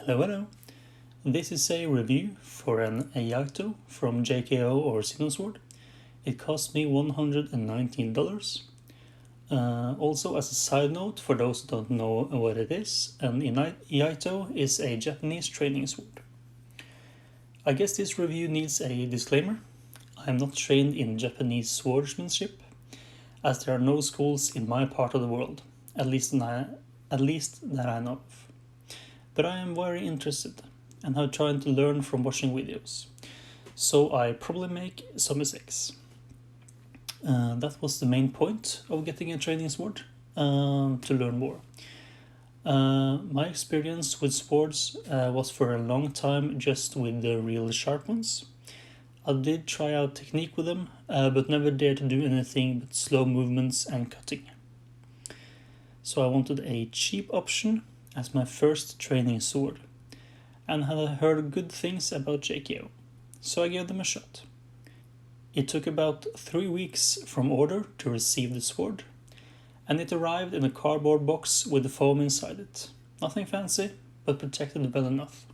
Hello, hello. This is a review for an Iaito from Jkoo or Sinosword. It cost me $119. Also, as a side note, for those who don't know what it is, an Iaito is a Japanese training sword. I guess this review needs a disclaimer. I am not trained in Japanese swordsmanship, as there are no schools in my part of the world, at least that I know of. But I am very interested and have tried to learn from watching videos, so I probably make some mistakes. That was the main point of getting a training sword, to learn more. My experience with swords was for a long time just with the real sharp ones. I did try out technique with them, but never dared to do anything but slow movements and cutting. So I wanted a cheap option as my first training sword, and had heard good things about Jkoo, so I gave them a shot. It took about 3 weeks from order to receive the sword, and it arrived in a cardboard box with the foam inside it. Nothing fancy, but protected well enough.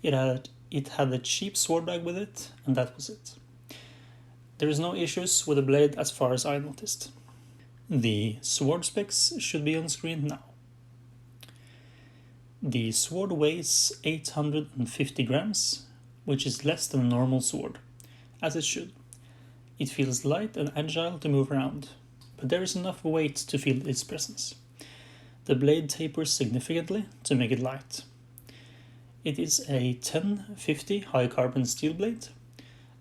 It had a cheap sword bag with it, and that was it. There is no issues with the blade as far as I noticed. The sword specs should be on screen now. The sword weighs 850 grams, which is less than a normal sword, as it should. It feels light and agile to move around, but there is enough weight to feel its presence. The blade tapers significantly to make it light. It is a 1050 high carbon steel blade,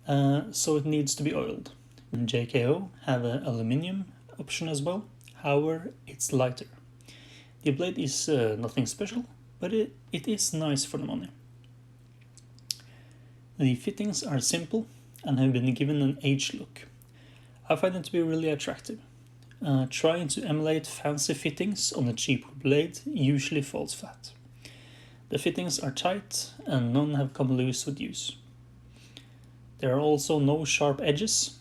so it needs to be oiled. Jkoo have an aluminium option as well, however it's lighter. The blade is nothing special, but it is nice for the money. The fittings are simple and have been given an aged look. I find it to be really attractive. Trying to emulate fancy fittings on a cheap blade usually falls flat. The fittings are tight and none have come loose with use. There are also no sharp edges,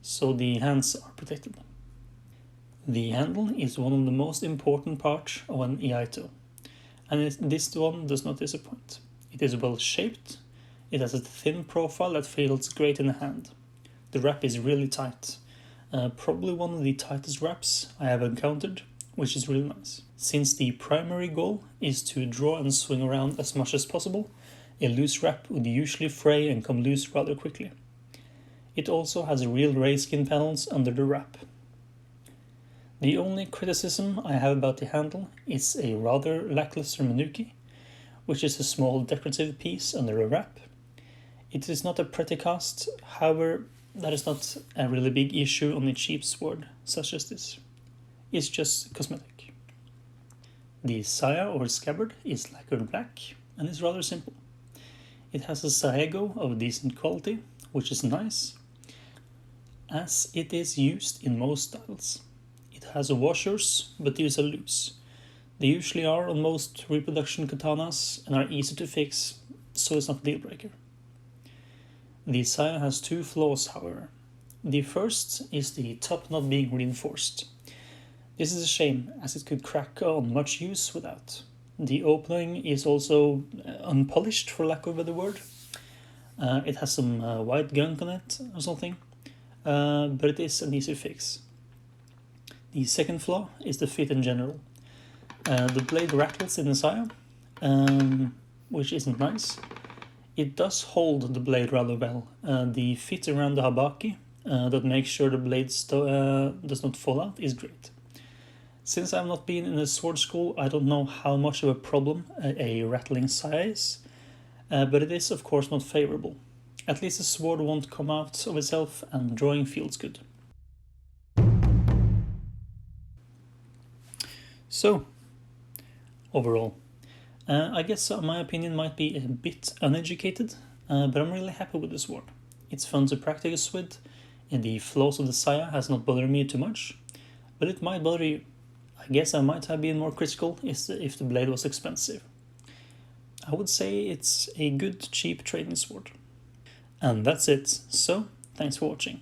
so the hands are protected. The handle is one of the most important parts of an Iaito, and this one does not disappoint. It is well shaped, it has a thin profile that feels great in the hand. The wrap is really tight, probably one of the tightest wraps I have encountered, which is really nice. Since the primary goal is to draw and swing around as much as possible, a loose wrap would usually fray and come loose rather quickly. It also has real rayskin panels under the wrap. The only criticism I have about the handle is a rather lackluster manuki, which is a small decorative piece under a wrap. It is not a pretty cast, however, that is not a really big issue on a cheap sword such as this. It's just cosmetic. The saya or scabbard is lacquered black and is rather simple. It has a saego of decent quality, which is nice, as it is used in most styles. It has washers, but these are loose. They usually are on most reproduction katanas and are easy to fix, so it's not a deal breaker. The saya has two flaws, however. The first is the top not being reinforced. This is a shame, as it could crack on much use without. The opening is also unpolished, for lack of a better word. It has some white gunk on it or something, but it is an easy fix. The second flaw is the fit in general. The blade rattles in the saya, which isn't nice. It does hold the blade rather well. The fit around the habaki that makes sure the blade does not fall out is great. Since I've not been in a sword school, I don't know how much of a problem a rattling saya is, but it is of course not favorable. At least the sword won't come out of itself and drawing feels good. So, overall, I guess my opinion might be a bit uneducated, but I'm really happy with this sword. It's fun to practice with, and the flaws of the saya has not bothered me too much, but it might bother you. I guess I might have been more critical if the blade was expensive. I would say it's a good, cheap training sword. And that's it, so thanks for watching.